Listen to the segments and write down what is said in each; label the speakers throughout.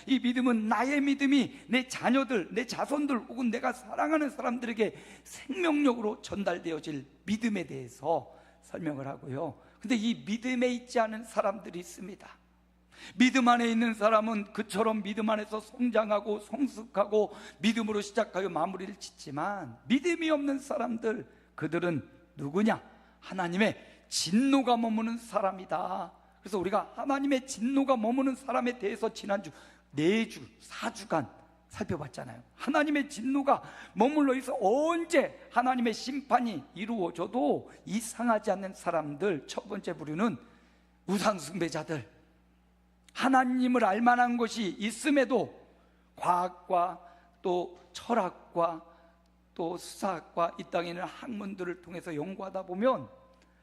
Speaker 1: 이 믿음은 나의 믿음이 내 자녀들, 내 자손들 혹은 내가 사랑하는 사람들에게 생명력으로 전달되어질 믿음에 대해서 설명을 하고요. 근데 이 믿음에 있지 않은 사람들이 있습니다. 믿음 안에 있는 사람은 그처럼 믿음 안에서 성장하고 성숙하고 믿음으로 시작하여 마무리를 짓지만, 믿음이 없는 사람들, 그들은 누구냐? 하나님의 진노가 머무는 사람이다. 그래서 우리가 하나님의 진노가 머무는 사람에 대해서 지난주 4주, 4주간 살펴봤잖아요. 하나님의 진노가 머물러 있어 언제 하나님의 심판이 이루어져도 이상하지 않는 사람들, 첫 번째 부류는 우상숭배자들. 하나님을 알만한 것이 있음에도 과학과 또 철학과 또 수사학과 이 땅에 있는 학문들을 통해서 연구하다 보면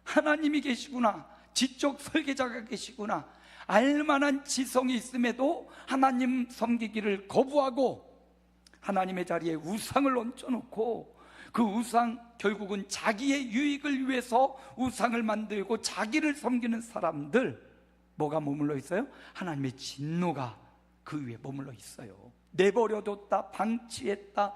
Speaker 1: 하나님이 계시구나, 지적 설계자가 계시구나, 알만한 지성이 있음에도 하나님 섬기기를 거부하고 하나님의 자리에 우상을 얹혀놓고 그 우상, 결국은 자기의 유익을 위해서 우상을 만들고 자기를 섬기는 사람들, 뭐가 머물러 있어요? 하나님의 진노가 그 위에 머물러 있어요. 내버려뒀다, 방치했다.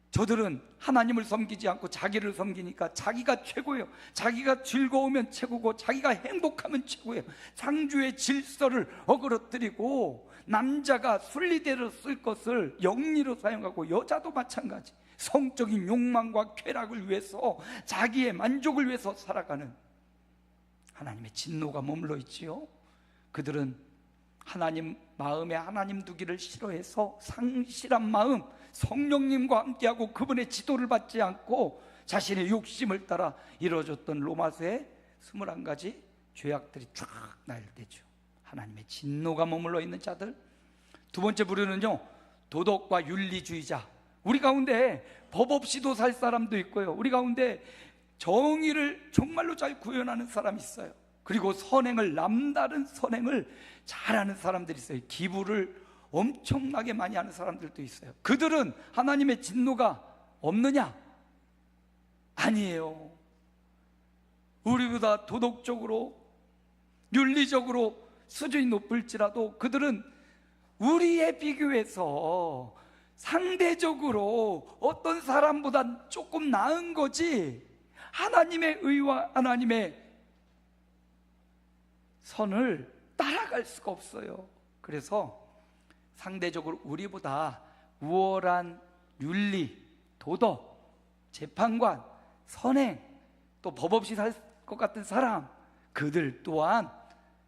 Speaker 1: 저들은 하나님을 섬기지 않고 자기를 섬기니까 자기가 최고예요. 자기가 즐거우면 최고고 자기가 행복하면 최고예요. 창조의 질서를 어그러뜨리고, 남자가 순리대로 쓸 것을 영리로 사용하고, 여자도 마찬가지. 성적인 욕망과 쾌락을 위해서, 자기의 만족을 위해서 살아가는 하나님의 진노가 머물러 있지요. 그들은 하나님 마음에 하나님 두기를 싫어해서 상실한 마음, 성령님과 함께하고 그분의 지도를 받지 않고 자신의 욕심을 따라 이루어졌던 로마서의 21가지 죄악들이 쫙 나열되죠. 하나님의 진노가 머물러 있는 자들. 두 번째 부류는요, 도덕과 윤리주의자. 우리 가운데 법 없이도 살 사람도 있고요, 우리 가운데 정의를 정말로 잘 구현하는 사람이 있어요. 그리고 선행을, 남다른 선행을 잘하는 사람들이 있어요. 기부를 엄청나게 많이 하는 사람들도 있어요. 그들은 하나님의 진노가 없느냐? 아니에요. 우리보다 도덕적으로, 윤리적으로 수준이 높을지라도 그들은 우리에 비교해서 상대적으로 어떤 사람보다 조금 나은 거지, 하나님의 의와 하나님의 선을 따라갈 수가 없어요. 그래서 상대적으로 우리보다 우월한 윤리, 도덕, 재판관, 선행, 또 법 없이 살 것 같은 사람, 그들 또한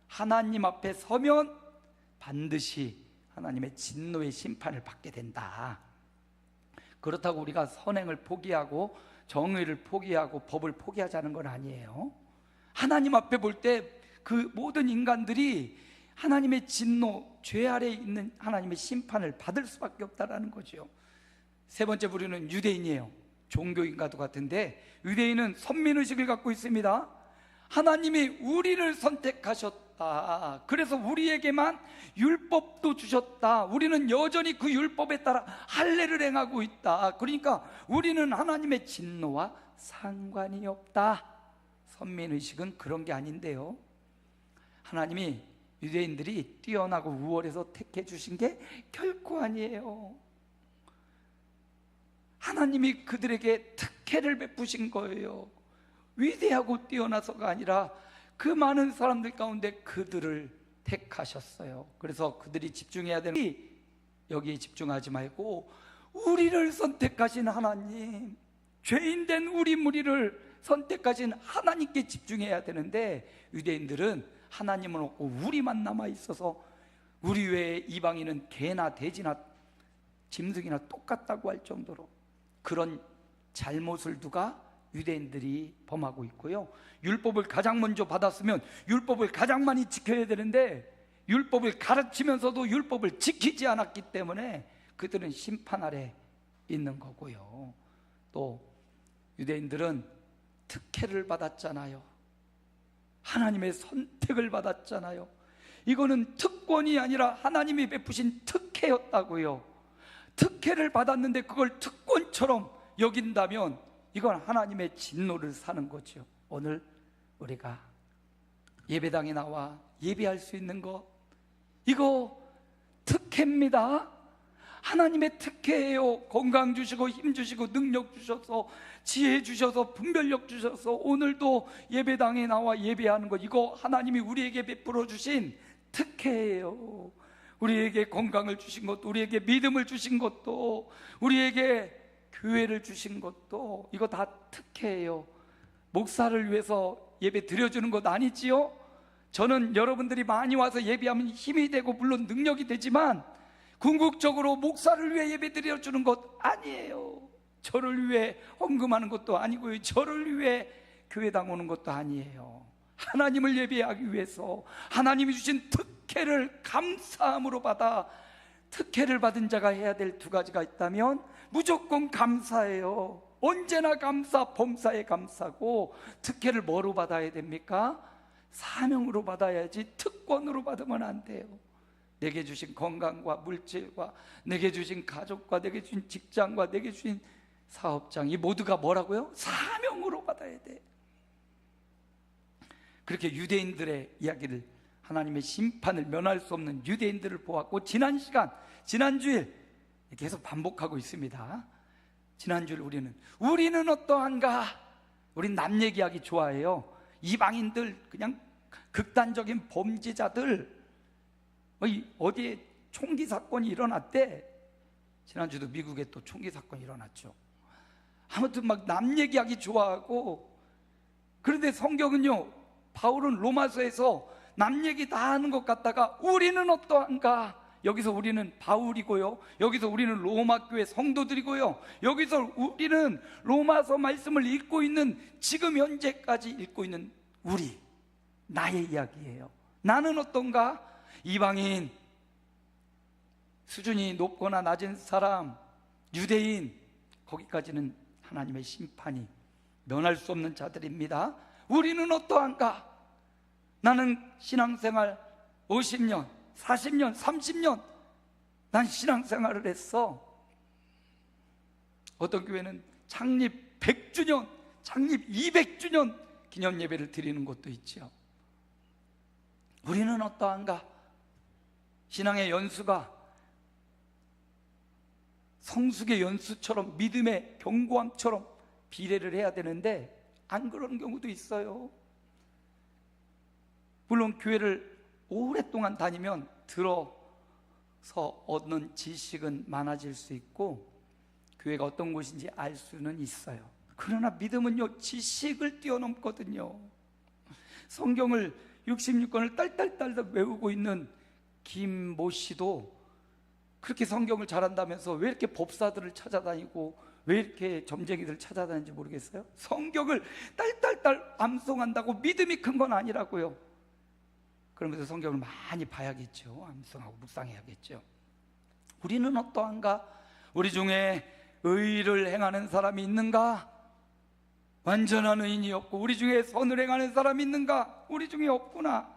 Speaker 1: 하나님 앞에 서면 반드시 하나님의 진노의 심판을 받게 된다. 그렇다고 우리가 선행을 포기하고 정의를 포기하고 법을 포기하자는 건 아니에요. 하나님 앞에 볼 때 그 모든 인간들이 하나님의 진노, 죄 아래에 있는 하나님의 심판을 받을 수밖에 없다는 거죠. 세 번째 부류는 유대인이에요. 종교인과도 같은데 유대인은 선민의식을 갖고 있습니다. 하나님이 우리를 선택하셨다. 그래서 우리에게만 율법도 주셨다. 우리는 여전히 그 율법에 따라 할례를 행하고 있다. 그러니까 우리는 하나님의 진노와 상관이 없다. 선민의식은 그런 게 아닌데요, 하나님이 유대인들이 뛰어나고 우월해서 택해 주신 게 결코 아니에요. 하나님이 그들에게 특혜를 베푸신 거예요. 위대하고 뛰어나서가 아니라 그 많은 사람들 가운데 그들을 택하셨어요. 그래서 그들이 집중해야 되는 게, 여기에 집중하지 말고 우리를 선택하신 하나님, 죄인된 우리 무리를 선택하신 하나님께 집중해야 되는데, 유대인들은 하나님은 없고 우리만 남아있어서 우리 외에 이방인은 개나 돼지나 짐승이나 똑같다고 할 정도로 그런 잘못을 누가? 유대인들이 범하고 있고요. 율법을 가장 먼저 받았으면 율법을 가장 많이 지켜야 되는데 율법을 가르치면서도 율법을 지키지 않았기 때문에 그들은 심판 아래 있는 거고요. 또 유대인들은 특혜를 받았잖아요. 하나님의 선택을 받았잖아요. 이거는 특권이 아니라 하나님이 베푸신 특혜였다고요. 특혜를 받았는데 그걸 특권처럼 여긴다면 이건 하나님의 진노를 사는 거죠. 오늘 우리가 예배당에 나와 예배할 수 있는 것, 이거 특혜 특혜입니다. 하나님의 특혜예요. 건강 주시고 힘 주시고 능력 주셔서 지혜 주셔서 분별력 주셔서 오늘도 예배당에 나와 예배하는 것, 이거 하나님이 우리에게 베풀어 주신 특혜예요. 우리에게 건강을 주신 것도, 우리에게 믿음을 주신 것도, 우리에게 교회를 주신 것도, 이거 다 특혜예요. 목사를 위해서 예배 드려주는 것 아니지요? 저는 여러분들이 많이 와서 예배하면 힘이 되고 물론 능력이 되지만 궁극적으로 목사를 위해 예배 드려주는 것 아니에요. 저를 위해 헌금하는 것도 아니고요, 저를 위해 교회당 오는 것도 아니에요. 하나님을 예배하기 위해서 하나님이 주신 특혜를 감사함으로 받아, 특혜를 받은 자가 해야 될 두 가지가 있다면 무조건 감사해요. 언제나 감사, 범사에 감사고, 특혜를 뭐로 받아야 됩니까? 사명으로 받아야지 특권으로 받으면 안 돼요. 내게 주신 건강과 물질과 내게 주신 가족과 내게 주신 직장과 내게 주신 사업장, 이 모두가 뭐라고요? 사명으로 받아야 돼. 그렇게 유대인들의 이야기를, 하나님의 심판을 면할 수 없는 유대인들을 보았고, 지난 시간, 지난주일 계속 반복하고 있습니다. 지난주일 우리는 어떠한가? 우린 남 얘기하기 좋아해요. 이방인들, 그냥 극단적인 범죄자들, 어디에 총기 사건이 일어났대. 지난주도 미국에 또 총기 사건이 일어났죠. 아무튼 막 남 얘기하기 좋아하고, 그런데 성경은요, 바울은 로마서에서 남 얘기 다 하는 것 같다가 우리는 어떠한가? 여기서 우리는 바울이고요, 여기서 우리는 로마 교회 성도들이고요, 여기서 우리는 로마서 말씀을 읽고 있는, 지금 현재까지 읽고 있는 우리, 나의 이야기예요. 나는 어떤가? 이방인, 수준이 높거나 낮은 사람, 유대인, 거기까지는 하나님의 심판이 면할 수 없는 자들입니다. 우리는 어떠한가? 나는 신앙생활 50년, 40년, 30년 난 신앙생활을 했어. 어떤 교회는 창립 100주년, 창립 200주년 기념예배를 드리는 곳도 있죠. 우리는 어떠한가? 신앙의 연수가 성숙의 연수처럼, 믿음의 견고함처럼 비례를 해야 되는데 안 그러는 경우도 있어요. 물론 교회를 오랫동안 다니면 들어서 얻는 지식은 많아질 수 있고 교회가 어떤 곳인지 알 수는 있어요. 그러나 믿음은요, 지식을 뛰어넘거든요. 성경을 66권을 딸딸딸 외우고 있는 김모 씨도 그렇게 성경을 잘한다면서 왜 이렇게 법사들을 찾아다니고 왜 이렇게 점쟁이들을 찾아다니는지 모르겠어요. 성경을 딸딸딸 암송한다고 믿음이 큰 건 아니라고요. 그러면서 성경을 많이 봐야겠죠. 암송하고 묵상해야겠죠. 우리는 어떠한가? 우리 중에 의를 행하는 사람이 있는가? 완전한 의인이 없고, 우리 중에 선을 행하는 사람이 있는가? 우리 중에 없구나.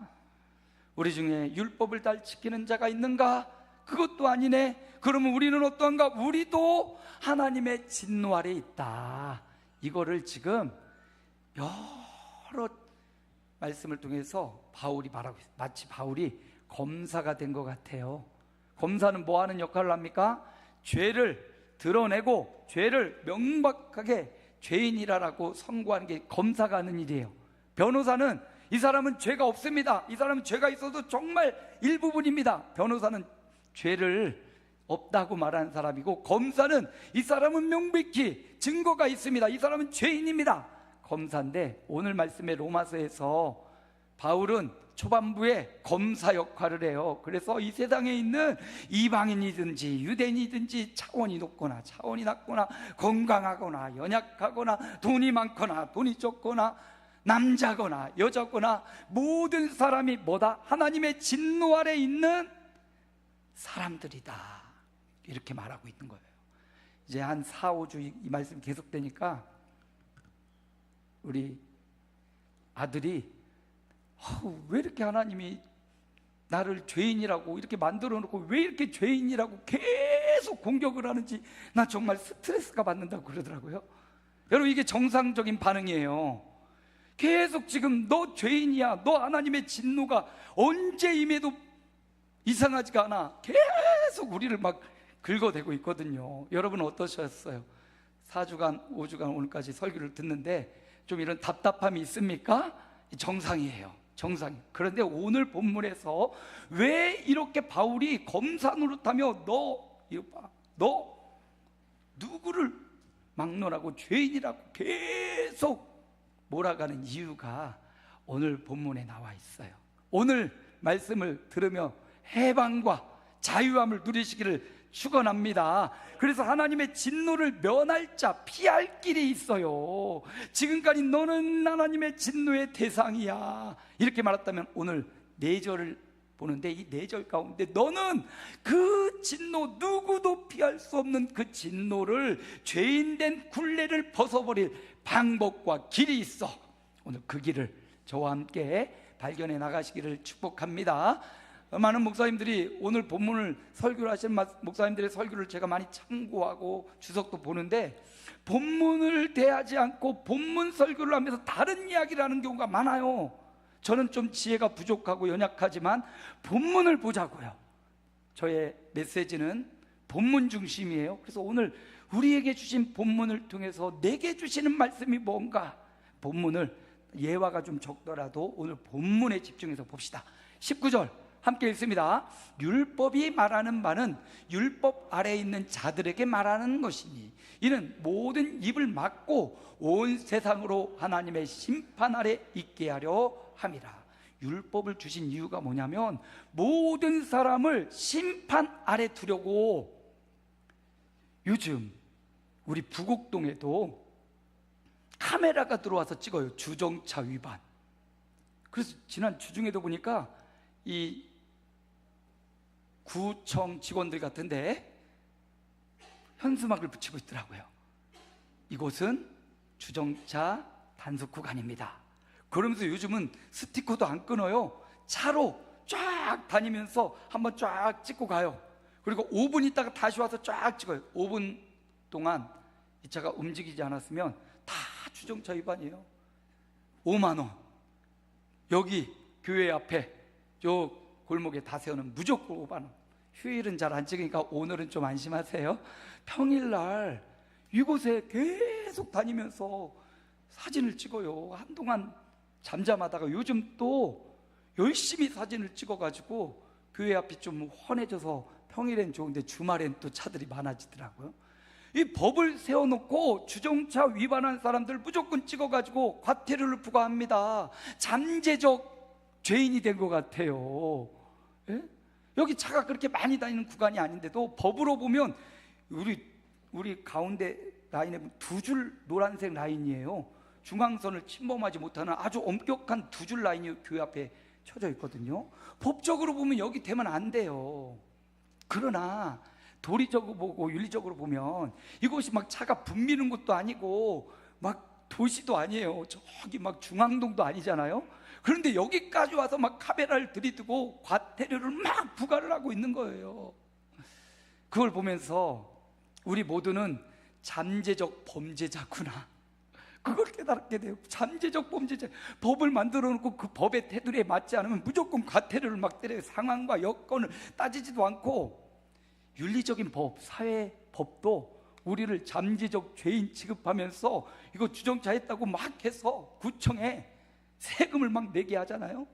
Speaker 1: 우리 중에 율법을 잘 지키는 자가 있는가? 그것도 아니네. 그러면 우리는 어떠한가? 우리도 하나님의 진노 아래 있다. 이거를 지금 여러 말씀을 통해서 바울이 말하고 있어요. 마치 바울이 검사가 된 것 같아요. 검사는 뭐 하는 역할을 합니까? 죄를 드러내고 죄를 명백하게 죄인이라고 선고하는 게 검사가 하는 일이에요. 변호사는 이 사람은 죄가 없습니다, 이 사람은 죄가 있어도 정말 일부분입니다, 변호사는 죄를 없다고 말하는 사람이고, 검사는 이 사람은 명백히 증거가 있습니다, 이 사람은 죄인입니다, 검사인데, 오늘 말씀의 로마서에서 바울은 초반부에 검사 역할을 해요. 그래서 이 세상에 있는 이방인이든지 유대인이든지 차원이 높거나 차원이 낮거나 건강하거나 연약하거나 돈이 많거나 돈이 적거나 남자거나 여자거나 모든 사람이 뭐다? 하나님의 진노 아래 있는 사람들이다, 이렇게 말하고 있는 거예요. 이제 한 4, 5주 이 말씀이 계속되니까 우리 아들이 왜 이렇게 하나님이 나를 죄인이라고 이렇게 만들어 놓고 왜 이렇게 죄인이라고 계속 공격을 하는지 나 정말 스트레스가 받는다고 그러더라고요. 여러분, 이게 정상적인 반응이에요. 계속 지금 너 죄인이야, 너 하나님의 진노가 언제 임해도 이상하지가 않아, 계속 계속 우리를 막 긁어대고 있거든요. 여러분 어떠셨어요? 4주간 5주간 오늘까지 설교를 듣는데 좀 이런 답답함이 있습니까? 정상이에요. 정상. 그런데 오늘 본문에서 왜 이렇게 바울이 검사 노릇하며 너 누구를 막론하고 죄인이라고 계속 몰아가는 이유가 오늘 본문에 나와 있어요. 오늘 말씀을 들으며 해방과 자유함을 누리시기를 축원합니다. 그래서 하나님의 진노를 면할 자, 피할 길이 있어요. 지금까지 너는 하나님의 진노의 대상이야, 이렇게 말했다면 오늘 4절을 보는데 이 4절 가운데 너는 그 진노, 누구도 피할 수 없는 그 진노를, 죄인된 굴레를 벗어버릴 방법과 길이 있어. 오늘 그 길을 저와 함께 발견해 나가시기를 축복합니다. 많은 목사님들이 오늘 본문을 설교를 하시는 목사님들의 설교를 제가 많이 참고하고 주석도 보는데, 본문을 대하지 않고 본문 설교를 하면서 다른 이야기를 하는 경우가 많아요. 저는 좀 지혜가 부족하고 연약하지만 본문을 보자고요. 저의 메시지는 본문 중심이에요. 그래서 오늘 우리에게 주신 본문을 통해서 내게 주시는 말씀이 뭔가, 본문을 예화가 좀 적더라도 오늘 본문에 집중해서 봅시다. 19절 함께 읽습니다. 율법이 말하는 바는 율법 아래에 있는 자들에게 말하는 것이니 이는 모든 입을 막고 온 세상으로 하나님의 심판 아래 있게 하려 함이라. 율법을 주신 이유가 뭐냐면 모든 사람을 심판 아래 두려고. 요즘 우리 부곡동에도 카메라가 들어와서 찍어요. 주정차 위반. 그래서 지난 주중에도 보니까 이 구청 직원들 같은데 현수막을 붙이고 있더라고요. 이곳은 주정차 단속 구간입니다. 그러면서 요즘은 스티커도 안 끊어요. 차로 쫙 다니면서 한번 쫙 찍고 가요. 그리고 5분 있다가 다시 와서 쫙 찍어요. 5분 동안 이 차가 움직이지 않았으면 다 주정차 위반이에요. 5만 원. 여기 교회 앞에 저 골목에 다 세우는 무조건 5만 원. 휴일은 잘 안 찍으니까 오늘은 좀 안심하세요. 평일날 이곳에 계속 다니면서 사진을 찍어요. 한동안 잠잠하다가 요즘 또 열심히 사진을 찍어가지고 교회 앞이 좀 훤해져서 평일엔 좋은데 주말엔 또 차들이 많아지더라고요. 이 법을 세워놓고 주정차 위반한 사람들 무조건 찍어가지고 과태료를 부과합니다. 잠재적 죄인이 된 것 같아요. 예? 여기 차가 그렇게 많이 다니는 구간이 아닌데도 법으로 보면 우리 가운데 라인에 2줄 노란색 라인이에요. 중앙선을 침범하지 못하는 아주 엄격한 2줄 라인이 교회 앞에 쳐져 있거든요. 법적으로 보면 여기 되면 안 돼요. 그러나 도리적으로 보고 윤리적으로 보면 이곳이 막 차가 붐비는 곳도 아니고 막 도시도 아니에요. 저기 막 중앙동도 아니잖아요. 그런데 여기까지 와서 막 카메라를 들이두고 과태료를 막 부과를 하고 있는 거예요. 그걸 보면서 우리 모두는 잠재적 범죄자구나, 그걸 깨닫게 돼요. 잠재적 범죄자. 법을 만들어 놓고 그 법의 테두리에 맞지 않으면 무조건 과태료를 막 때려요. 상황과 여건을 따지지도 않고. 윤리적인 법, 사회 법도 우리를 잠재적 죄인 취급하면서 이거 주정차 했다고 막 해서 구청에 세금을 막 내게 하잖아요.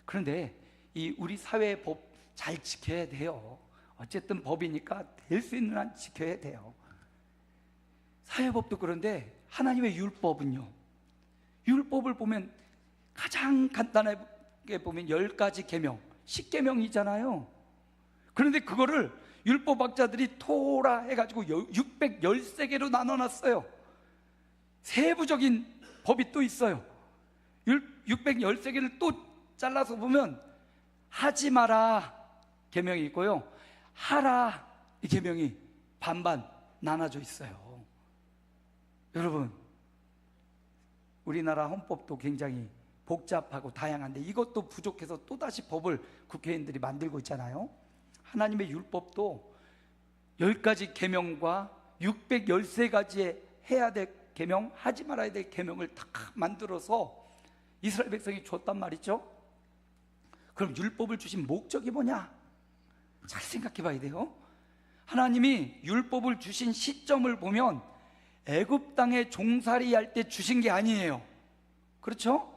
Speaker 1: 그런데 이 우리 사회의 법 잘 지켜야 돼요. 어쨌든 법이니까 될 수 있는 한 지켜야 돼요. 사회법도 그런데 하나님의 율법은요, 율법을 보면 가장 간단하게 보면 10가지 계명, 10계명이잖아요. 그런데 그거를 율법학자들이 토라 해가지고 613개로 나눠놨어요. 세부적인 법이 또 있어요. 613개를 또 잘라서 보면 하지 마라 계명이 있고요, 하라 이 계명이 반반 나눠져 있어요. 여러분, 우리나라 헌법도 굉장히 복잡하고 다양한데 이것도 부족해서 또다시 법을 국회의원들이 만들고 있잖아요. 하나님의 율법도 10가지 계명과 613가지의 해야 될 계명, 하지 말아야 될 계명을 다 만들어서 이스라엘 백성이 줬단 말이죠. 그럼 율법을 주신 목적이 뭐냐? 잘 생각해 봐야 돼요. 하나님이 율법을 주신 시점을 보면 애굽 땅에 종살이 할 때 주신 게 아니에요. 그렇죠?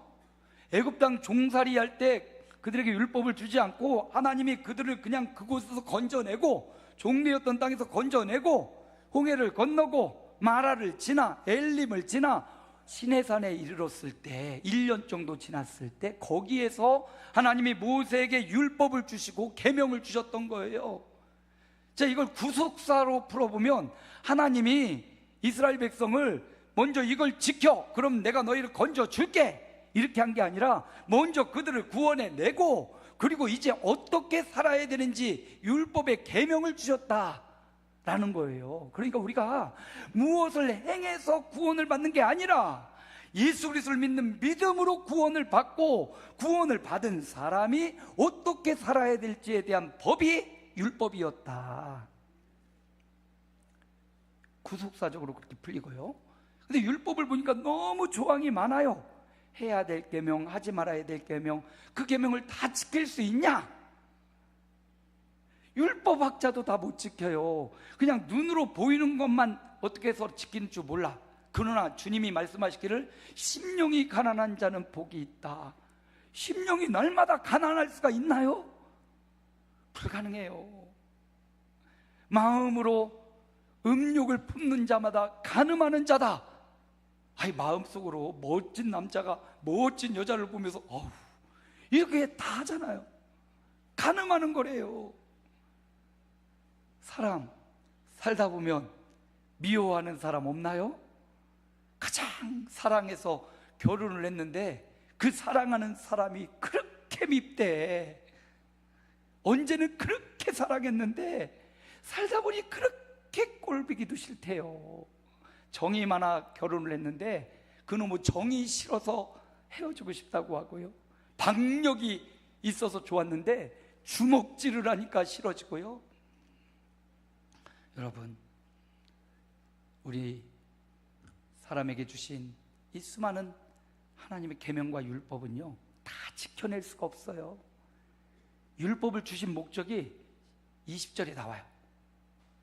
Speaker 1: 애굽 땅 종살이 할 때 그들에게 율법을 주지 않고 하나님이 그들을 그냥 그곳에서 건져내고, 종되었던 땅에서 건져내고 홍해를 건너고 마라를 지나 엘림을 지나 시내산에 이르렀을 때 1년 정도 지났을 때 거기에서 하나님이 모세에게 율법을 주시고 계명을 주셨던 거예요. 자, 이걸 구속사로 풀어보면 하나님이 이스라엘 백성을 먼저 이걸 지켜, 그럼 내가 너희를 건져줄게, 이렇게 한 게 아니라 먼저 그들을 구원해내고, 그리고 이제 어떻게 살아야 되는지 율법의 계명을 주셨다라는 거예요. 그러니까 우리가 무엇을 행해서 구원을 받는 게 아니라 예수 그리스도를 믿는 믿음으로 구원을 받고, 구원을 받은 사람이 어떻게 살아야 될지에 대한 법이 율법이었다. 구속사적으로 그렇게 풀리고요. 근데 율법을 보니까 너무 조항이 많아요. 해야 될 계명, 하지 말아야 될 계명, 그 계명을 다 지킬 수 있냐? 율법학자도 다 못 지켜요. 그냥 눈으로 보이는 것만 어떻게 해서 지키는 줄 몰라. 그러나 주님이 말씀하시기를 심령이 가난한 자는 복이 있다. 심령이 날마다 가난할 수가 있나요? 불가능해요. 마음으로 음욕을 품는 자마다 간음하는 자다. 아이, 마음속으로 멋진 남자가 멋진 여자를 보면서 이렇게 다 하잖아요. 간음하는 거래요. 사람 살다 보면 미워하는 사람 없나요? 가장 사랑해서 결혼을 했는데 그 사랑하는 사람이 그렇게 밉대. 언제는 그렇게 사랑했는데 살다 보니 그렇게 꼴보기도 싫대요. 정이 많아 결혼을 했는데 그놈의 정이 싫어서 헤어지고 싶다고 하고요. 박력이 있어서 좋았는데 주먹질을 하니까 싫어지고요. 여러분, 우리 사람에게 주신 이 수많은 하나님의 계명과 율법은요, 다 지켜낼 수가 없어요. 율법을 주신 목적이 20절에 나와요.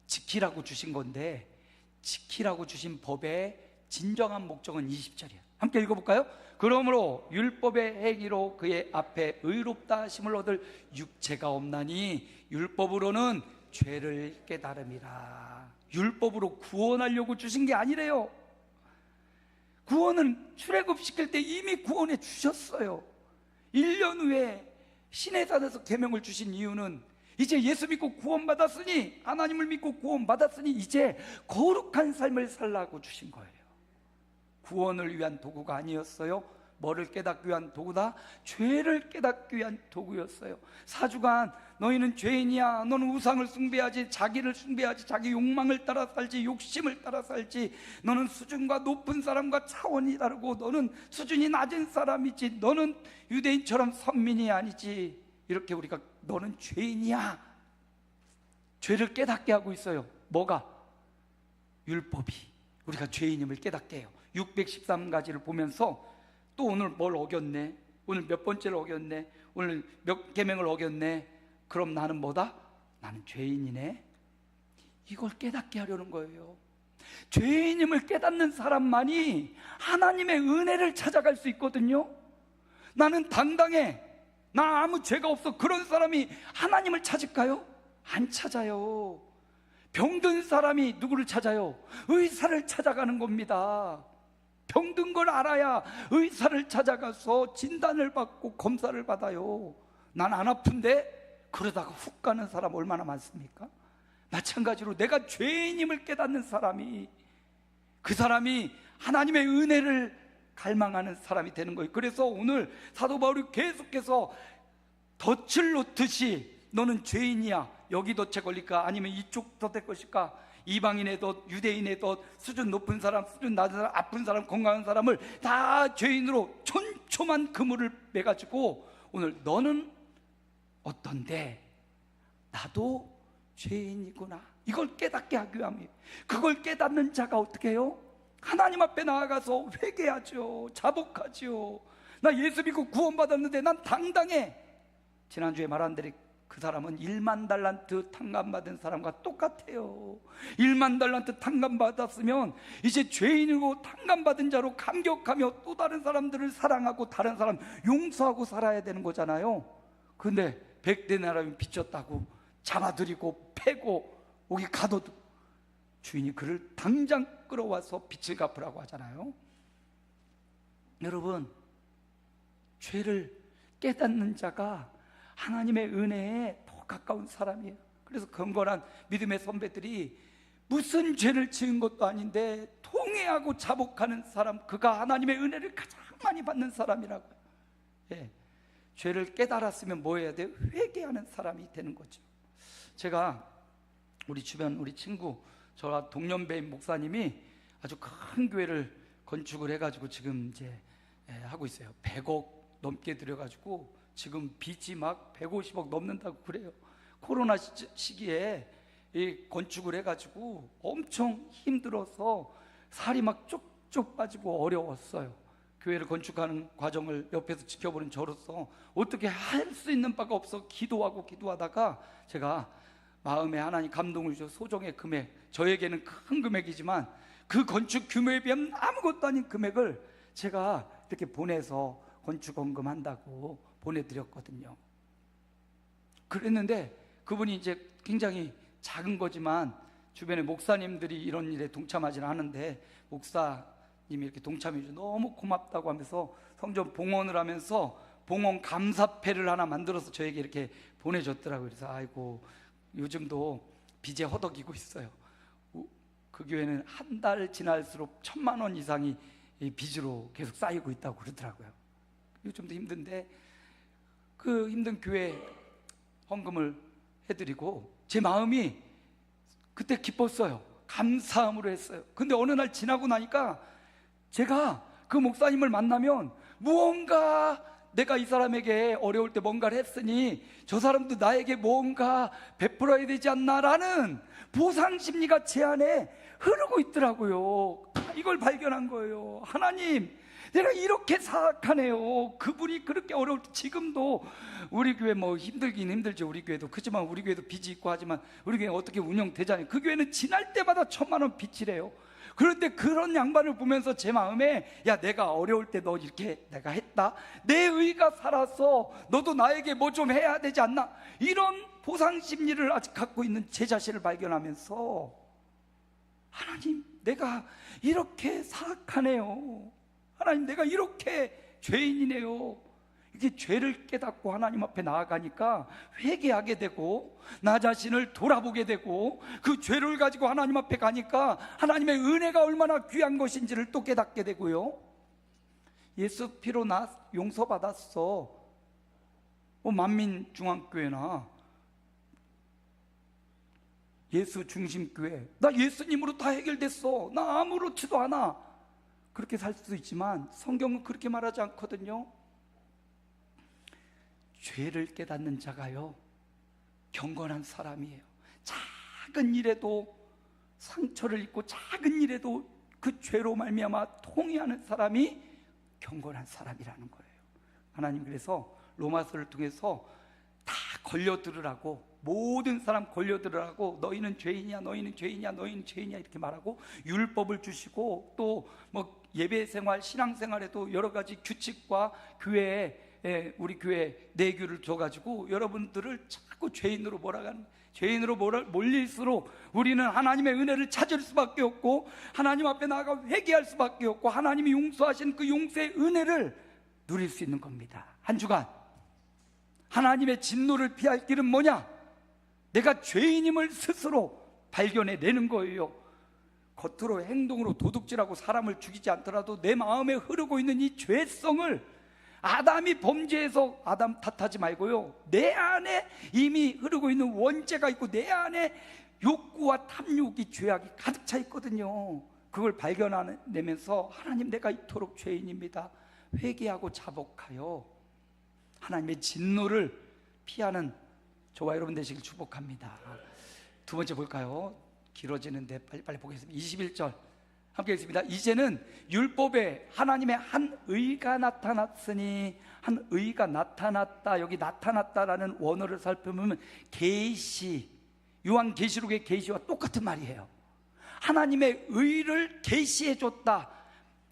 Speaker 1: 지키라고 주신 건데, 지키라고 주신 법의 진정한 목적은 20절이에요. 함께 읽어볼까요? 그러므로 율법의 행위로 그의 앞에 의롭다 하심을 얻을 육체가 없나니 율법으로는 죄를 깨달음이라. 율법으로 구원하려고 주신 게 아니래요. 구원은 출애굽시킬 때 이미 구원해 주셨어요. 1년 후에 시내산에서 계명을 주신 이유는 이제 예수 믿고 구원받았으니, 하나님을 믿고 구원받았으니 이제 거룩한 삶을 살라고 주신 거예요. 구원을 위한 도구가 아니었어요. 뭐를 깨닫기 위한 도구다? 죄를 깨닫기 위한 도구였어요. 사주간 너희는 죄인이야, 너는 우상을 숭배하지, 자기를 숭배하지, 자기 욕망을 따라 살지, 욕심을 따라 살지, 너는 수준과 높은 사람과 차원이 다르고 너는 수준이 낮은 사람이지, 너는 유대인처럼 선민이 아니지. 이렇게 우리가 너는 죄인이야, 죄를 깨닫게 하고 있어요. 뭐가? 율법이 우리가 죄인임을 깨닫게 해요. 613가지를 보면서 또 오늘 뭘 어겼네, 오늘 몇 번째를 어겼네, 오늘 몇 계명을 어겼네, 그럼 나는 뭐다? 나는 죄인이네. 이걸 깨닫게 하려는 거예요. 죄인임을 깨닫는 사람만이 하나님의 은혜를 찾아갈 수 있거든요. 나는 당당해, 나 아무 죄가 없어, 그런 사람이 하나님을 찾을까요? 안 찾아요. 병든 사람이 누구를 찾아요? 의사를 찾아가는 겁니다. 병든 걸 알아야 의사를 찾아가서 진단을 받고 검사를 받아요. 난 안 아픈데? 그러다가 훅 가는 사람 얼마나 많습니까? 마찬가지로 내가 죄인임을 깨닫는 사람이, 그 사람이 하나님의 은혜를 갈망하는 사람이 되는 거예요. 그래서 오늘 사도 바울이 계속해서 덫을 놓듯이 너는 죄인이야, 여기 덫에 걸릴까 아니면 이쪽 덫에 걸릴까, 이방인의 덫, 유대인의 덫, 수준 높은 사람, 수준 낮은 사람, 아픈 사람, 건강한 사람을 다 죄인으로 촘촘한 그물을 매가지고 오늘 너는 어떤데? 나도 죄인이구나, 이걸 깨닫게 하기 위함이에요. 그걸 깨닫는 자가 어떻게 해요? 하나님 앞에 나아가서 회개하죠. 자복하죠. 나 예수 믿고 구원받았는데 난 당당해. 지난주에 말한 대로 그 사람은 1만 달란트 탕감받은 사람과 똑같아요. 1만 달란트 탕감받았으면 이제 죄인이고 탕감받은 자로 감격하며 또 다른 사람들을 사랑하고 다른 사람 용서하고 살아야 되는 거잖아요. 근데 100데나리온 빚졌다고 잡아들이고 패고 오기 가둬도 주인이 그를 당장 끌어와서 빚을 갚으라고 하잖아요. 여러분, 죄를 깨닫는 자가 하나님의 은혜에 더 가까운 사람이에요. 그래서 경건한 믿음의 선배들이 무슨 죄를 지은 것도 아닌데 통회하고 자복하는 사람, 그가 하나님의 은혜를 가장 많이 받는 사람이라고요. 예, 죄를 깨달았으면 뭐 해야 돼요? 회개하는 사람이 되는 거죠. 제가 우리 주변 우리 친구, 저와 동년배인 목사님이 아주 큰 교회를 건축을 해가지고 지금 이제 하고 있어요. 100억 넘게 들여가지고 지금 빚이 막 150억 넘는다고 그래요. 코로나 시기에 이 건축을 해가지고 엄청 힘들어서 살이 막 쪽쪽 빠지고 어려웠어요. 교회를 건축하는 과정을 옆에서 지켜보는 저로서 어떻게 할 수 있는 바가 없어 기도하다가 제가 마음에 하나님 감동을 주셔서 소정의 금액, 저에게는 큰 금액이지만 그 건축 규모에 비하면 아무것도 아닌 금액을 제가 이렇게 보내서 건축원금 한다고 보내드렸거든요. 그랬는데 그분이 이제 굉장히 작은 거지만 주변에 목사님들이 이런 일에 동참하지는 않은데 목사님이 이렇게 동참해 주셔서 너무 고맙다고 하면서 성전 봉헌을 하면서 봉헌 감사패를 하나 만들어서 저에게 이렇게 보내줬더라고요. 그래서 아이고, 요즘도 빚에 허덕이고 있어요. 그 교회는 한 달 지날수록 1,000만 원 이상이 빚으로 계속 쌓이고 있다고 그러더라고요. 요즘도 힘든데 그 힘든 교회 헌금을 해드리고 제 마음이 그때 기뻤어요. 감사함으로 했어요. 근데 어느 날 지나고 나니까 제가 그 목사님을 만나면 무언가 내가 이 사람에게 어려울 때 뭔가를 했으니 저 사람도 나에게 뭔가 베풀어야 되지 않나라는 보상심리가 제 안에 흐르고 있더라고요. 이걸 발견한 거예요. 하나님, 내가 이렇게 사악하네요. 그분이 그렇게 어려울 때, 지금도 우리 교회 뭐 힘들긴 힘들죠. 우리 교회도 크지만 우리 교회도 빚이 있고 하지만 우리 교회 어떻게 운영되잖아요. 그 교회는 지날 때마다 1,000만 원 빚이래요. 그런데 그런 양반을 보면서 제 마음에, 야, 내가 어려울 때 너 이렇게 내가 했다, 내 의가 살아서 너도 나에게 뭐 좀 해야 되지 않나, 이런 보상심리를 아직 갖고 있는 제 자신을 발견하면서 하나님, 내가 이렇게 사악하네요. 하나님, 내가 이렇게 죄인이네요. 이게 죄를 깨닫고 하나님 앞에 나아가니까 회개하게 되고 나 자신을 돌아보게 되고 그 죄를 가지고 하나님 앞에 가니까 하나님의 은혜가 얼마나 귀한 것인지를 또 깨닫게 되고요. 예수 피로 나 용서받았어. 만민중앙교회나 예수 중심교회, 나 예수님으로 다 해결됐어, 나 아무렇지도 않아, 그렇게 살 수도 있지만 성경은 그렇게 말하지 않거든요. 죄를 깨닫는 자가요, 경건한 사람이에요. 작은 일에도 상처를 입고 작은 일에도 그 죄로 말미암아 통회하는 사람이 경건한 사람이라는 거예요. 하나님 그래서 로마서를 통해서 다 걸려들으라고, 모든 사람 걸려들으라고, 너희는 죄인이야, 너희는 죄인이야, 너희는 죄인이야 이렇게 말하고 율법을 주시고 또 뭐 예배생활, 신앙생활에도 여러 가지 규칙과 교회에, 우리 교회 내규를 줘가지고 여러분들을 자꾸 죄인으로 몰아가는, 죄인으로 몰릴수록 우리는 하나님의 은혜를 찾을 수밖에 없고 하나님 앞에 나아가 회개할 수밖에 없고 하나님이 용서하신 그 용서의 은혜를 누릴 수 있는 겁니다. 한 주간 하나님의 진노를 피할 길은 뭐냐? 내가 죄인임을 스스로 발견해내는 거예요. 겉으로 행동으로 도둑질하고 사람을 죽이지 않더라도 내 마음에 흐르고 있는 이 죄성을, 아담이 범죄해서 아담 탓하지 말고요, 내 안에 이미 흐르고 있는 원죄가 있고 내 안에 욕구와 탐욕이, 죄악이 가득 차 있거든요. 그걸 발견해내면서 하나님, 내가 이토록 죄인입니다, 회개하고 자복하여 하나님의 진노를 피하는 저와 여러분 되시길 축복합니다. 두 번째 볼까요? 길어지는데 빨리 보겠습니다. 21절, 함께 읽습니다. 이제는 율법에 하나님의 한 의가 나타났으니, 한 의가 나타났다, 여기 나타났다라는 원어를 살펴보면 계시, 요한계시록의 계시와 똑같은 말이에요. 하나님의 의를 계시해 줬다.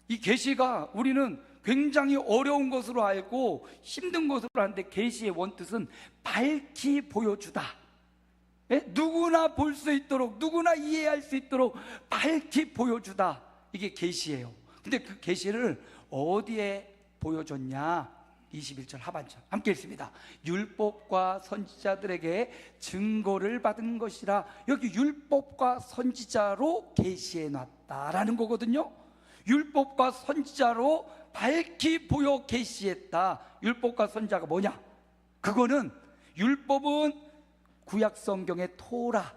Speaker 1: 이 계시가 우리는 굉장히 어려운 것으로 알고 힘든 것으로 아는데, 계시의 원뜻은 밝히 보여주다. 누구나 볼 수 있도록, 누구나 이해할 수 있도록 밝히 보여주다. 이게 계시예요. 근데 그 계시를 어디에 보여줬냐? 21절 하반절 함께 읽습니다. 율법과 선지자들에게 증거를 받은 것이라. 여기 율법과 선지자로 계시해 놨다라는 거거든요. 율법과 선지자로 밝히 보여 계시했다. 율법과 선지자가 뭐냐? 그거는, 율법은 구약 성경의 토라,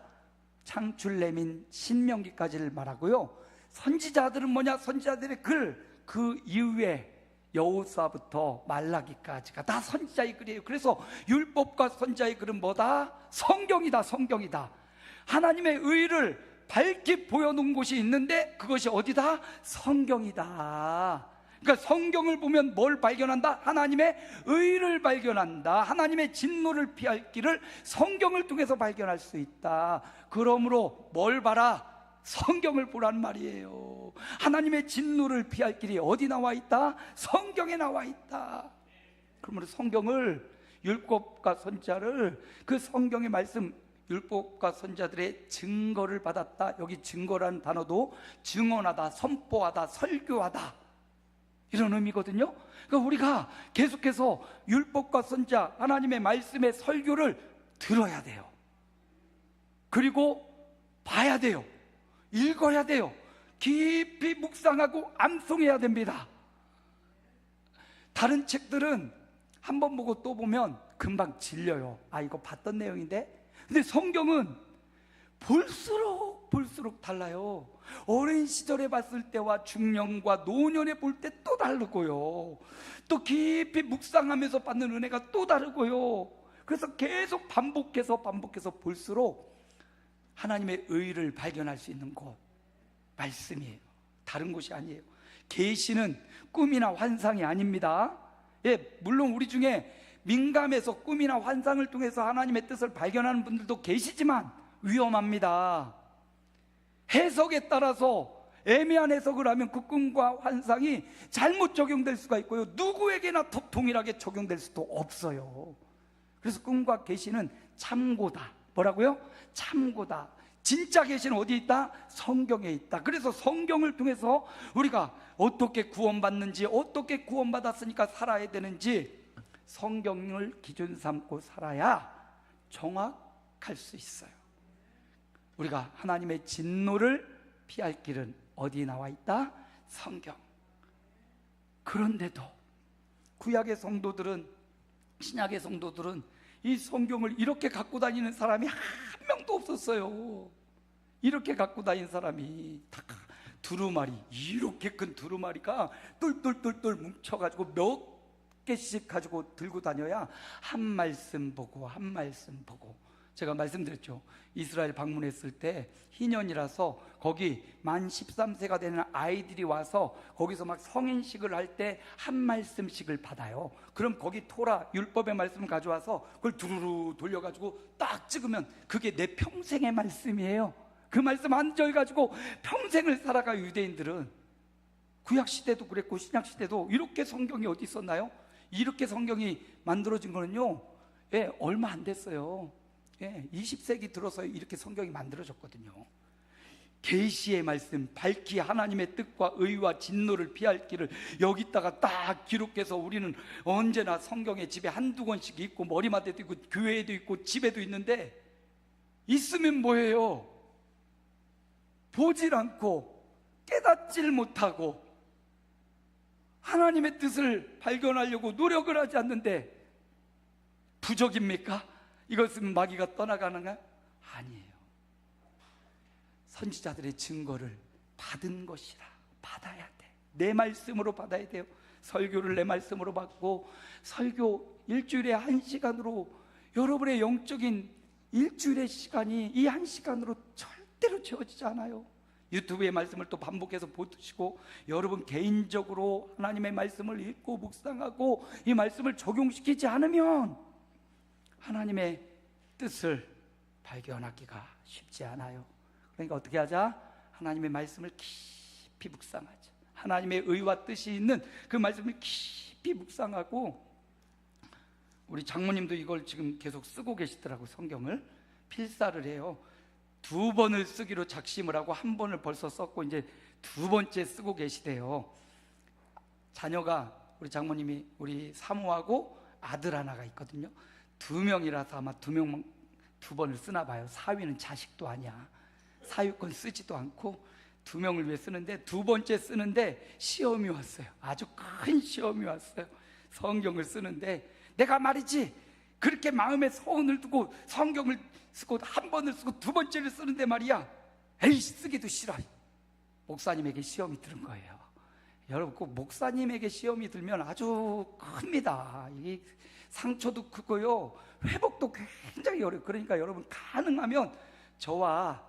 Speaker 1: 창출 레민 신명기까지를 말하고요. 선지자들은 뭐냐? 선지자들의 글, 그 이후에 여호수아부터 말라기까지가 다 선지자의 글이에요. 그래서 율법과 선지자의 글은 뭐다? 성경이다. 성경이다. 하나님의 의를 밝게 보여놓은 곳이 있는데, 그것이 어디다? 성경이다. 그러니까 성경을 보면 뭘 발견한다? 하나님의 의를 발견한다. 하나님의 진노를 피할 길을 성경을 통해서 발견할 수 있다. 그러므로 뭘 봐라? 성경을 보란 말이에요. 하나님의 진노를 피할 길이 어디 나와 있다? 성경에 나와 있다. 그러므로 성경을, 율법과 선지자를, 그 성경의 말씀, 율법과 선지자들의 증거를 받았다. 여기 증거라는 단어도 증언하다, 선포하다, 설교하다, 이런 의미거든요. 그러니까 우리가 계속해서 율법과 선지자, 하나님의 말씀의 설교를 들어야 돼요. 그리고 봐야 돼요. 읽어야 돼요. 깊이 묵상하고 암송해야 됩니다. 다른 책들은 한 번 보고 또 보면 금방 질려요. 아, 이거 봤던 내용인데? 근데 성경은 볼수록 달라요. 어린 시절에 봤을 때와 중년과 노년에 볼 때 또 다르고요. 또 깊이 묵상하면서 받는 은혜가 또 다르고요. 그래서 계속 반복해서 볼수록 하나님의 의를 발견할 수 있는 곳, 말씀이에요. 다른 곳이 아니에요. 계시는 꿈이나 환상이 아닙니다. 예, 물론 우리 중에 민감해서 꿈이나 환상을 통해서 하나님의 뜻을 발견하는 분들도 계시지만 위험합니다. 해석에 따라서 애매한 해석을 하면 그 꿈과 환상이 잘못 적용될 수가 있고요, 누구에게나 동일하게 적용될 수도 없어요. 그래서 꿈과 계시는 참고다. 뭐라고요? 참고다. 진짜 계시는 어디에 있다? 성경에 있다. 그래서 성경을 통해서 우리가 어떻게 구원받는지, 어떻게 구원받았으니까 살아야 되는지 성경을 기준 삼고 살아야 정확할 수 있어요. 우리가 하나님의 진노를 피할 길은 어디에 나와 있다? 성경. 그런데도 구약의 성도들은, 신약의 성도들은 이 성경을 이렇게 갖고 다니는 사람이 한 명도 없었어요. 이렇게 갖고 다니는 사람이 다 두루마리, 이렇게 큰 두루마리가 똘똘똘똘 뭉쳐가지고 몇 개씩 가지고 들고 다녀야 한 말씀 보고 한 말씀 보고. 제가 말씀드렸죠. 이스라엘 방문했을 때 희년이라서 거기 만 13세가 되는 아이들이 와서 거기서 막 성인식을 할 때 한 말씀씩을 받아요. 그럼 거기 토라, 율법의 말씀을 가져와서 그걸 두루루 돌려가지고 딱 찍으면 그게 내 평생의 말씀이에요. 그 말씀 한 절 가지고 평생을 살아가. 유대인들은 구약시대도 그랬고 신약시대도 이렇게 성경이 어디 있었나요? 이렇게 성경이 만들어진 거는요, 예, 얼마 안 됐어요. 예, 20세기 들어서 이렇게 성경이 만들어졌거든요. 계시의 말씀, 밝히 하나님의 뜻과 의와 진노를 피할 길을 여기다가 딱 기록해서 우리는 언제나 성경에 집에 한두 권씩 있고 머리맡에도 있고 교회에도 있고 집에도 있는데, 있으면 뭐예요? 보질 않고 깨닫질 못하고 하나님의 뜻을 발견하려고 노력을 하지 않는데 부족입니까? 이것은 마귀가 떠나가는가? 아니에요. 선지자들의 증거를 받은 것이라. 받아야 돼. 내 말씀으로 받아야 돼요. 설교를 내 말씀으로 받고, 설교 일주일에 1시간으로 여러분의 영적인 일주일의 시간이 이 1시간으로 절대로 채워지지 않아요. 유튜브의 말씀을 또 반복해서 보시고 여러분 개인적으로 하나님의 말씀을 읽고 묵상하고 이 말씀을 적용시키지 않으면 하나님의 뜻을 발견하기가 쉽지 않아요. 그러니까 어떻게 하자? 하나님의 말씀을 깊이 묵상하자. 하나님의 의와 뜻이 있는 그 말씀을 깊이 묵상하고, 우리 장모님도 이걸 지금 계속 쓰고 계시더라고요. 성경을 필사를 해요. 2번을 쓰기로 작심을 하고 1번을 벌써 썼고 이제 2번째 쓰고 계시대요. 자녀가, 우리 장모님이 우리 사모하고 아들 하나가 있거든요. 2명이라서 아마 2번을 쓰나 봐요. 사위는 자식도 아니야. 사유권 쓰지도 않고 2명을 위해 쓰는데 2번째 쓰는데 시험이 왔어요. 아주 큰 시험이 왔어요. 성경을 쓰는데 내가 말이지 그렇게 마음에 소원을 두고 성경을 쓰고 1번을 쓰고 2번째를 쓰는데 말이야, 에이 쓰기도 싫어. 목사님에게 시험이 들은 거예요. 여러분, 꼭 목사님에게 시험이 들면 아주 큽니다. 이 상처도 크고요, 회복도 굉장히 어려워요. 그러니까 여러분, 가능하면 저와,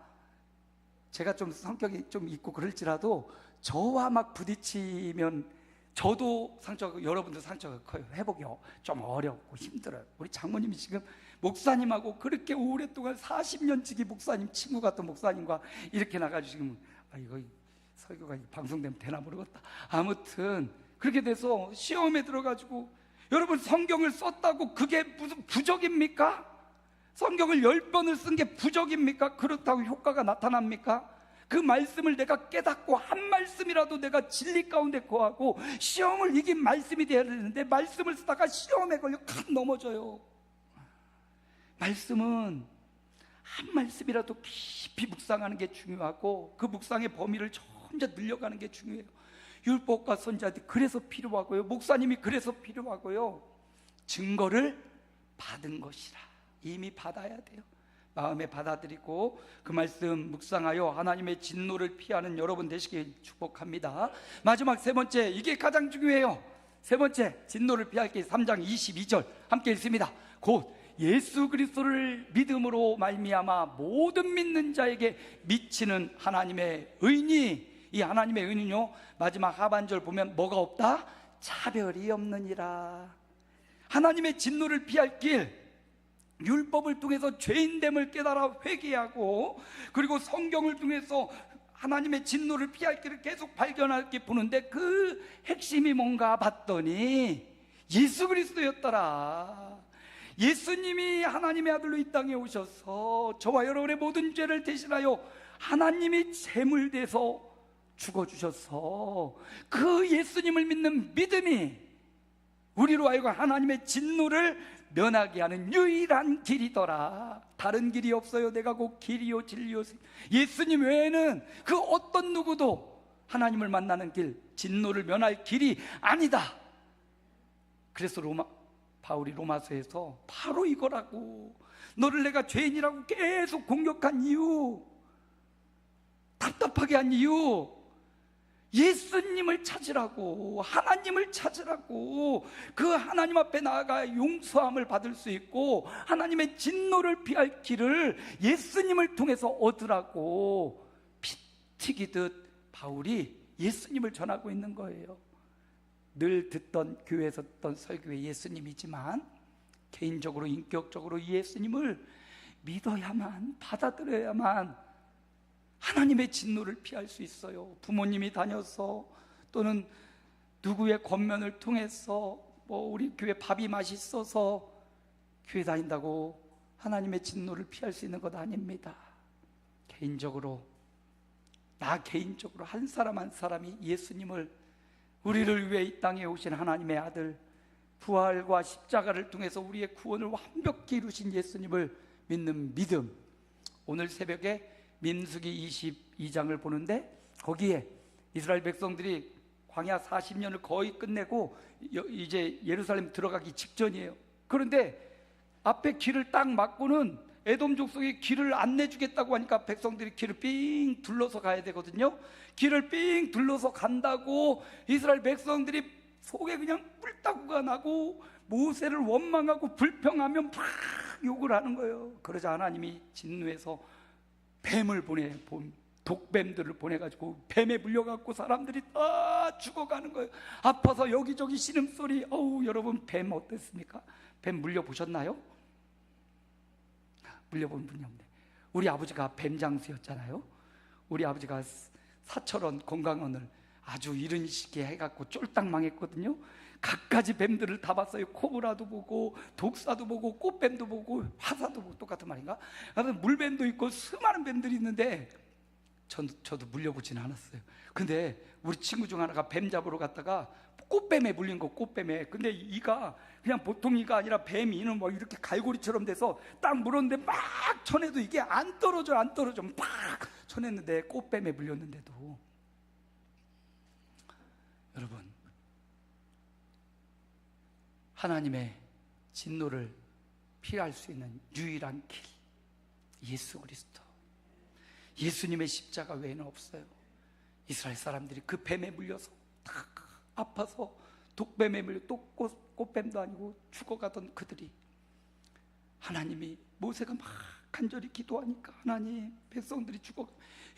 Speaker 1: 제가 좀 성격이 좀 있고 그럴지라도 저와 막 부딪히면 저도 상처가, 여러분도 상처가 커요. 회복이 좀 어렵고 힘들어요. 우리 장모님이 지금 목사님하고 그렇게 오랫동안 40년 지기 목사님, 친구 같은 목사님과 이렇게 나가지고 지금, 이거 설교가 방송되면 되나 모르겠다. 아무튼 그렇게 돼서 시험에 들어가지고, 여러분 성경을 썼다고 그게 무슨 부적입니까? 성경을 10번을 쓴 게 부적입니까? 그렇다고 효과가 나타납니까? 그 말씀을 내가 깨닫고 한 말씀이라도 내가 진리 가운데 거하고 시험을 이긴 말씀이 되어야 되는데, 말씀을 쓰다가 시험에 걸려 칵 넘어져요. 말씀은 한 말씀이라도 깊이 묵상하는 게 중요하고, 그 묵상의 범위를 점점 늘려가는 게 중요해요. 율법과 선지자들이 그래서 필요하고요, 목사님이 그래서 필요하고요, 증거를 받은 것이라. 이미 받아야 돼요. 마음에 받아들이고 그 말씀 묵상하여 하나님의 진노를 피하는 여러분 되시길 축복합니다. 마지막 3번째, 이게 가장 중요해요. 3번째, 진노를 피할 길 3장 22절 함께 읽습니다. 곧 예수 그리스도를 믿음으로 말미암아 모든 믿는 자에게 미치는 하나님의 의니, 이 하나님의 의는요, 마지막 하반절 보면 뭐가 없다? 차별이 없느니라. 하나님의 진노를 피할 길, 율법을 통해서 죄인됨을 깨달아 회개하고, 그리고 성경을 통해서 하나님의 진노를 피할 길을 계속 발견하게 보는데, 그 핵심이 뭔가 봤더니 예수 그리스도였더라. 예수님이 하나님의 아들로 이 땅에 오셔서 저와 여러분의 모든 죄를 대신하여 하나님이 제물돼서 죽어주셔서, 그 예수님을 믿는 믿음이 우리로 하여금 하나님의 진노를 면하게 하는 유일한 길이더라. 다른 길이 없어요. 내가 곧 길이요 진리요. 예수님 외에는 그 어떤 누구도 하나님을 만나는 길, 진노를 면할 길이 아니다. 그래서 바울이 로마서에서 바로 이거라고, 너를 내가 죄인이라고 계속 공격한 이유, 답답하게 한 이유, 예수님을 찾으라고, 하나님을 찾으라고, 그 하나님 앞에 나아가 용서함을 받을 수 있고 하나님의 진노를 피할 길을 예수님을 통해서 얻으라고 피 튀기듯 바울이 예수님을 전하고 있는 거예요. 늘 듣던, 교회에서 듣던 설교의 예수님이지만 개인적으로 인격적으로 예수님을 믿어야만, 받아들여야만 하나님의 진노를 피할 수 있어요. 부모님이 다녀서, 또는 누구의 권면을 통해서, 우리 교회 밥이 맛있어서 교회 다닌다고 하나님의 진노를 피할 수 있는 것 아닙니다. 개인적으로, 나 개인적으로 한 사람 한 사람이 예수님을, 우리를 위해 이 땅에 오신 하나님의 아들, 부활과 십자가를 통해서 우리의 구원을 완벽히 이루신 예수님을 믿는 믿음, 오늘 새벽에 민수기 22장을 보는데 거기에 이스라엘 백성들이 광야 40년을 거의 끝내고 이제 예루살렘 들어가기 직전이에요. 그런데 앞에 길을 딱 막고는 에돔 족속이 길을 안 내주겠다고 하니까 백성들이 길을 삥 둘러서 가야 되거든요. 길을 삥 둘러서 간다고 이스라엘 백성들이 속에 그냥 뿔따구가 나고 모세를 원망하고 불평하면 막 욕을 하는 거예요. 그러자 하나님이 진노해서 뱀을 보내, 독뱀들을 보내가지고 뱀에 물려갖고 사람들이 다 죽어가는 거예요. 아파서 여기저기 신음소리. 여러분 뱀 어땠습니까? 뱀 물려보셨나요? 물려본 분이 없네. 우리 아버지가 뱀장수였잖아요. 우리 아버지가 사철원 건강원을 아주 이런 시기에 해갖고 쫄딱 망했거든요. 갖가지 뱀들을 다 봤어요. 코브라도 보고 독사도 보고 꽃뱀도 보고 화사도 보고. 똑같은 말인가? 물뱀도 있고 수많은 뱀들이 있는데 저도 물려보지는 않았어요. 근데 우리 친구 중 하나가 뱀 잡으러 갔다가 꽃뱀에 물린 거. 꽃뱀에. 근데 이가 그냥 보통 이가 아니라 뱀이 는 뭐 이렇게 갈고리처럼 돼서 딱 물었는데 막 쳐내도 이게 안 떨어져. 막 쳐냈는데 꽃뱀에 물렸는데도. 여러분, 하나님의 진노를 피할 수 있는 유일한 길, 예수 그리스도. 예수님의 십자가 외에는 없어요. 이스라엘 사람들이 그 뱀에 물려서 다 아파서 독뱀에 물려, 또 꽃뱀도 아니고 죽어가던 그들이, 하나님이, 모세가 막 간절히 기도하니까 하나님, 백성들이 죽어,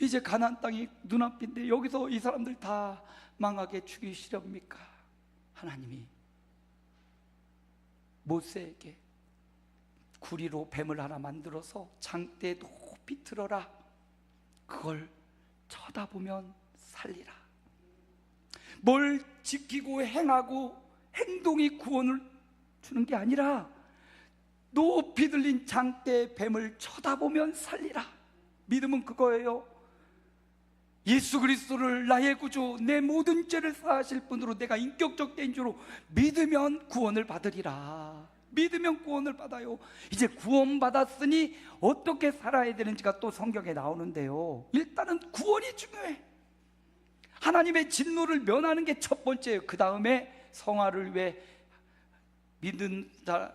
Speaker 1: 이제 가나안 땅이 눈앞인데 여기서 이 사람들 다 망하게 죽이시렵니까? 하나님이 모세에게 구리로 뱀을 하나 만들어서 장대에 높이 틀어라. 그걸 쳐다보면 살리라. 뭘 지키고 행하고 행동이 구원을 주는 게 아니라 높이 들린 장대의 뱀을 쳐다보면 살리라. 믿음은 그거예요. 예수 그리스도를 나의 구주, 내 모든 죄를 사하실 분으로 내가 인격적 대인주로 믿으면 구원을 받으리라. 믿으면 구원을 받아요. 이제 구원받았으니 어떻게 살아야 되는지가 또 성경에 나오는데요, 일단은 구원이 중요해. 하나님의 진노를 면하는 게 첫 번째예요. 그 다음에 성화를 위해 믿는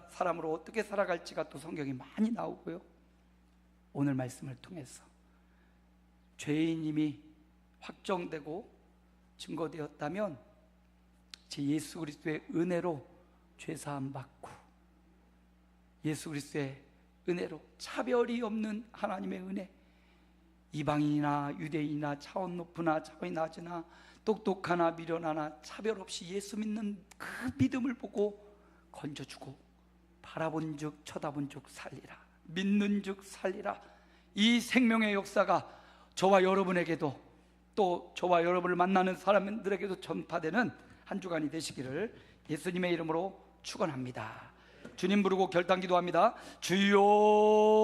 Speaker 1: 사람으로 어떻게 살아갈지가 또 성경에 많이 나오고요. 오늘 말씀을 통해서 죄인임이 확정되고 증거되었다면 제 예수 그리스도의 은혜로 죄사함 받고, 예수 그리스도의 은혜로 차별이 없는 하나님의 은혜, 이방인이나 유대인이나 차원 높으나 차원이 낮으나 똑똑하나 미련하나 차별 없이 예수 믿는 그 믿음을 보고 건져주고, 바라본 즉 쳐다본 즉 살리라, 믿는 즉 살리라. 이 생명의 역사가 저와 여러분에게도, 또 저와 여러분을 만나는 사람들에게도 전파되는 한 주간이 되시기를 예수님의 이름으로 축원합니다. 주님 부르고 결단 기도합니다. 주여.